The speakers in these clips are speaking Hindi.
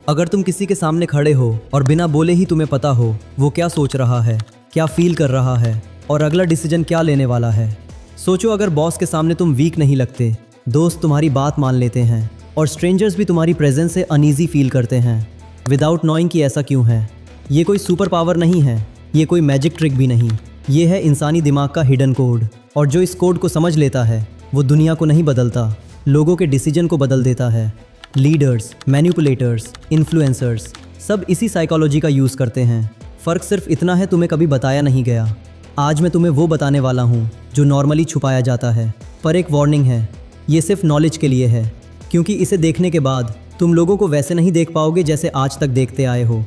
अगर तुम किसी के सामने खड़े हो और बिना बोले ही तुम्हें पता हो वो क्या सोच रहा है, क्या फील कर रहा है और अगला डिसीजन क्या लेने वाला है। सोचो, अगर बॉस के सामने तुम वीक नहीं लगते, दोस्त तुम्हारी बात मान लेते हैं और स्ट्रेंजर्स भी तुम्हारी प्रेजेंस से अनईजी फील करते हैं विदाउट नोइंग कि ऐसा क्यों है। ये कोई सुपर पावर नहीं है, ये कोई मैजिक ट्रिक भी नहीं, ये है इंसानी दिमाग का हिडन कोड। और जो इस कोड को समझ लेता है वो दुनिया को नहीं बदलता, लोगों के डिसीजन को बदल देता है। लीडर्स, मैनिपुलेटर्स, इन्फ्लुएंसर्स सब इसी साइकोलॉजी का यूज़ करते हैं। फ़र्क सिर्फ इतना है तुम्हें कभी बताया नहीं गया। आज मैं तुम्हें वो बताने वाला हूँ जो नॉर्मली छुपाया जाता है, पर एक वार्निंग है, ये सिर्फ नॉलेज के लिए है, क्योंकि इसे देखने के बाद तुम लोगों को वैसे नहीं देख पाओगे जैसे आज तक देखते आए हो।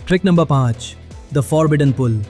ट्रिक नंबर 5, द फॉरबिडन पुल।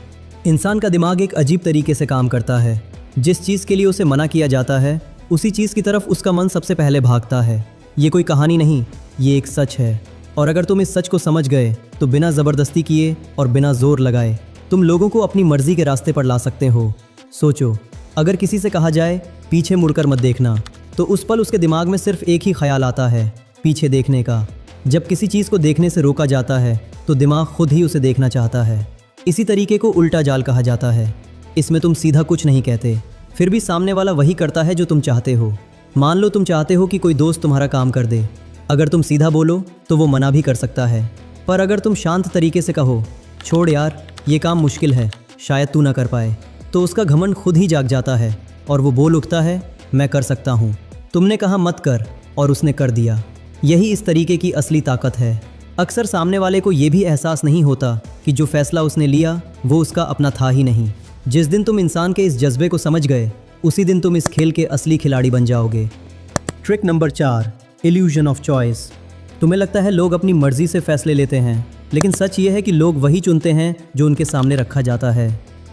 इंसान का दिमाग एक अजीब तरीके से काम करता है। जिस चीज़ के लिए उसे मना किया जाता है उसी चीज़ की तरफ उसका मन सबसे पहले भागता है। ये कोई कहानी नहीं, ये एक सच है। और अगर तुम इस सच को समझ गए तो बिना ज़बरदस्ती किए और बिना जोर लगाए तुम लोगों को अपनी मर्जी के रास्ते पर ला सकते हो। सोचो, अगर किसी से कहा जाए पीछे मुड़कर मत देखना, तो उस पल उसके दिमाग में सिर्फ एक ही ख्याल आता है, पीछे देखने का। जब किसी चीज़ को देखने से रोका जाता है तो दिमाग खुद ही उसे देखना चाहता है। इसी तरीके को उल्टा जाल कहा जाता है। इसमें तुम सीधा कुछ नहीं कहते, फिर भी सामने वाला वही करता है जो तुम चाहते हो। मान लो तुम चाहते हो कि कोई दोस्त तुम्हारा काम कर दे। अगर तुम सीधा बोलो तो वो मना भी कर सकता है, पर अगर तुम शांत तरीके से कहो छोड़ यार, ये काम मुश्किल है, शायद तू ना कर पाए, तो उसका घमंड खुद ही जाग जाता है और वो बोल उठता है मैं कर सकता हूँ। तुमने कहा मत कर और उसने कर दिया। यही इस तरीके की असली ताकत है। अक्सर सामने वाले को ये भी एहसास नहीं होता कि जो फैसला उसने लिया वो उसका अपना था ही नहीं। जिस दिन तुम इंसान के इस जज्बे को समझ गए उसी दिन तुम इस खेल के असली खिलाड़ी बन जाओगे। Trick number 4, illusion of choice. तुम्हें लगता है लोग अपनी मर्जी से फैसले लेते हैं, लेकिन सच ये है कि लोग वही चुनते हैं जो उनके सामने रखा जाता है।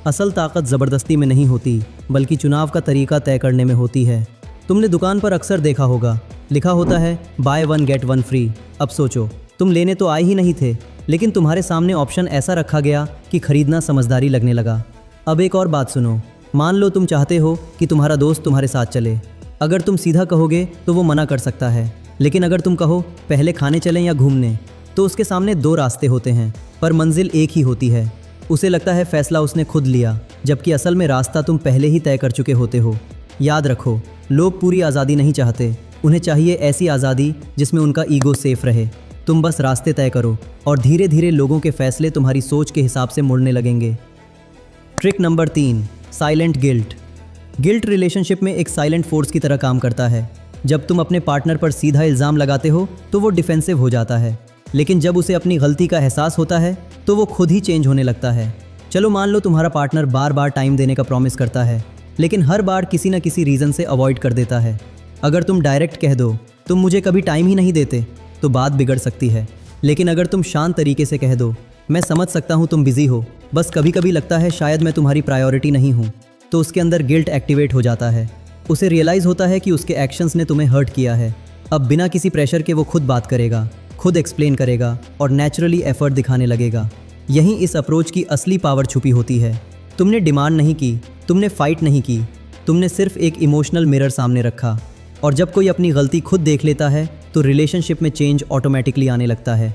असल ताकत ज़बरदस्ती में नहीं होती, बल्कि चुनाव का तरीका तय करने में होती है। तुमने दुकान पर अक्सर देखा होगा, लिखा होता है बाय 1 गेट 1 फ्री। अब सोचो, तुम लेने तो आए ही नहीं थे, लेकिन तुम्हारे सामने ऑप्शन ऐसा रखा गया कि खरीदना समझदारी लगने लगा। अब एक और बात सुनो, मान लो तुम चाहते हो कि तुम्हारा दोस्त तुम्हारे साथ चले। अगर तुम सीधा कहोगे तो वो मना कर सकता है, लेकिन अगर तुम कहो पहले खाने चलें या घूमने, तो उसके सामने 2 रास्ते होते हैं, पर मंजिल एक ही होती है। उसे लगता है फैसला उसने खुद लिया, जबकि असल में रास्ता तुम पहले ही तय कर चुके होते हो। याद रखो, लोग पूरी आज़ादी नहीं चाहते, उन्हें चाहिए ऐसी आज़ादी जिसमें उनका ईगो सेफ रहे। तुम बस रास्ते तय करो और धीरे धीरे लोगों के फैसले तुम्हारी सोच के हिसाब से मुड़ने लगेंगे। Trick number 3, silent guilt. Guilt relationship में एक साइलेंट फोर्स की तरह काम करता है। जब तुम अपने पार्टनर पर सीधा इल्ज़ाम लगाते हो तो वो डिफेंसिव हो जाता है, लेकिन जब उसे अपनी गलती का एहसास होता है तो वो खुद ही चेंज होने लगता है। चलो मान लो तुम्हारा पार्टनर बार बार टाइम देने का प्रॉमिस करता है, लेकिन हर बार किसी न किसी रीज़न से अवॉइड कर देता है। अगर तुम डायरेक्ट कह दो तुम मुझे कभी टाइम ही नहीं देते, तो बात बिगड़ सकती है। लेकिन अगर तुम शांत तरीके से कह दो मैं समझ सकता हूँ तुम बिजी हो, बस कभी कभी लगता है शायद मैं तुम्हारी प्रायोरिटी नहीं हूँ, तो उसके अंदर गिल्ट एक्टिवेट हो जाता है। उसे रियलाइज़ होता है कि उसके एक्शंस ने तुम्हें हर्ट किया है। अब बिना किसी प्रेशर के वो खुद बात करेगा, खुद एक्सप्लेन करेगा और नेचुरली एफर्ट दिखाने लगेगा। यहीं इस अप्रोच की असली पावर छुपी होती है। तुमने डिमांड नहीं की, तुमने फाइट नहीं की, तुमने सिर्फ एक इमोशनल मिरर सामने रखा। और जब कोई अपनी गलती खुद देख लेता है तो रिलेशनशिप में चेंज ऑटोमेटिकली आने लगता है।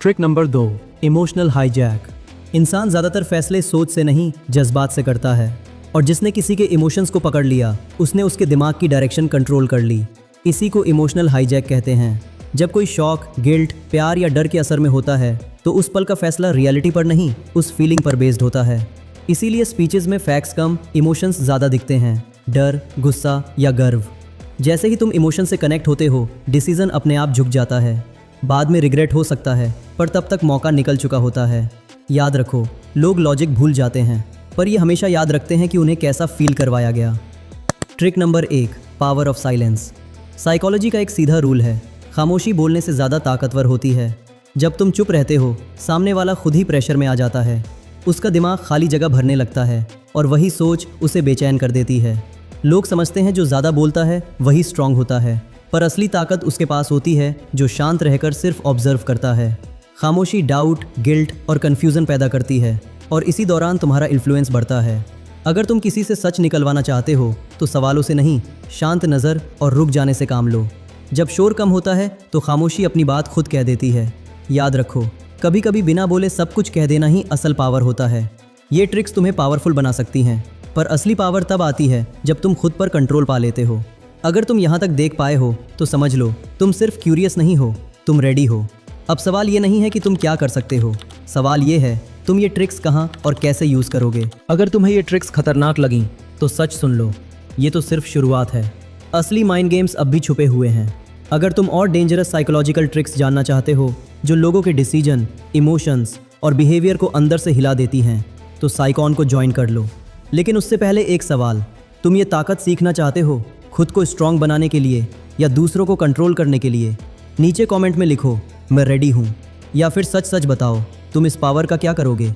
Trick number 2, emotional hijack. इंसान ज़्यादातर फैसले सोच से नहीं जज्बात से करता है, और जिसने किसी के इमोशंस को पकड़ लिया उसने उसके दिमाग की डायरेक्शन कंट्रोल कर ली। इसी को इमोशनल हाईजैक कहते हैं। जब कोई शौक, गिल्ट, प्यार या डर के असर में होता है तो उस पल का फैसला रियलिटी पर नहीं, उस फीलिंग पर बेस्ड होता है। इसीलिए स्पीचेस में फैक्ट्स कम, इमोशंस ज़्यादा दिखते हैं, डर, गुस्सा या गर्व। जैसे ही तुम इमोशन से कनेक्ट होते हो डिसीज़न अपने आप झुक जाता है। बाद में रिग्रेट हो सकता है, पर तब तक मौका निकल चुका होता है। याद रखो, लोग लॉजिक भूल जाते हैं, पर ये हमेशा याद रखते हैं कि उन्हें कैसा फील करवाया गया। Trick number 1, power of silence. Psychology का एक सीधा रूल है, खामोशी बोलने से ज़्यादा ताकतवर होती है। जब तुम चुप रहते हो सामने वाला खुद ही प्रेशर में आ जाता है। उसका दिमाग खाली जगह भरने लगता है और वही सोच उसे बेचैन कर देती है। लोग समझते हैं जो ज़्यादा बोलता है वही स्ट्रांग होता है, पर असली ताकत उसके पास होती है जो शांत रहकर सिर्फ ऑब्जर्व करता है। खामोशी डाउट, गिल्ट और कन्फ्यूज़न पैदा करती है और इसी दौरान तुम्हारा इन्फ्लुएंस बढ़ता है। अगर तुम किसी से सच निकलवाना चाहते हो तो सवालों से नहीं, शांत नज़र और रुक जाने से काम लो। जब शोर कम होता है तो खामोशी अपनी बात खुद कह देती है। याद रखो, कभी कभी बिना बोले सब कुछ कह देना ही असल पावर होता है। ये ट्रिक्स तुम्हें पावरफुल बना सकती हैं, पर असली पावर तब आती है जब तुम खुद पर कंट्रोल पा लेते हो। अगर तुम यहाँ तक देख पाए हो तो समझ लो, तुम सिर्फ क्यूरियस नहीं हो, तुम रेडी हो। अब सवाल ये नहीं है कि तुम क्या कर सकते हो, सवाल ये है तुम ये ट्रिक्स कहाँ और कैसे यूज़ करोगे। अगर तुम्हें ये ट्रिक्स खतरनाक लगीं तो सच सुन लो, ये तो सिर्फ शुरुआत है। असली माइंड गेम्स अब भी छुपे हुए हैं। अगर तुम और डेंजरस साइकोलॉजिकल ट्रिक्स जानना चाहते हो जो लोगों के डिसीजन, इमोशंस और बिहेवियर को अंदर से हिला देती हैं, तो साइकॉन को ज्वाइन कर लो। लेकिन उससे पहले एक सवाल, तुम ये ताकत सीखना चाहते हो खुद को स्ट्रांग बनाने के लिए या दूसरों को कंट्रोल करने के लिए? नीचे कमेंट में लिखो मैं रेडी हूँ, या फिर सच सच बताओ तुम इस पावर का क्या करोगे।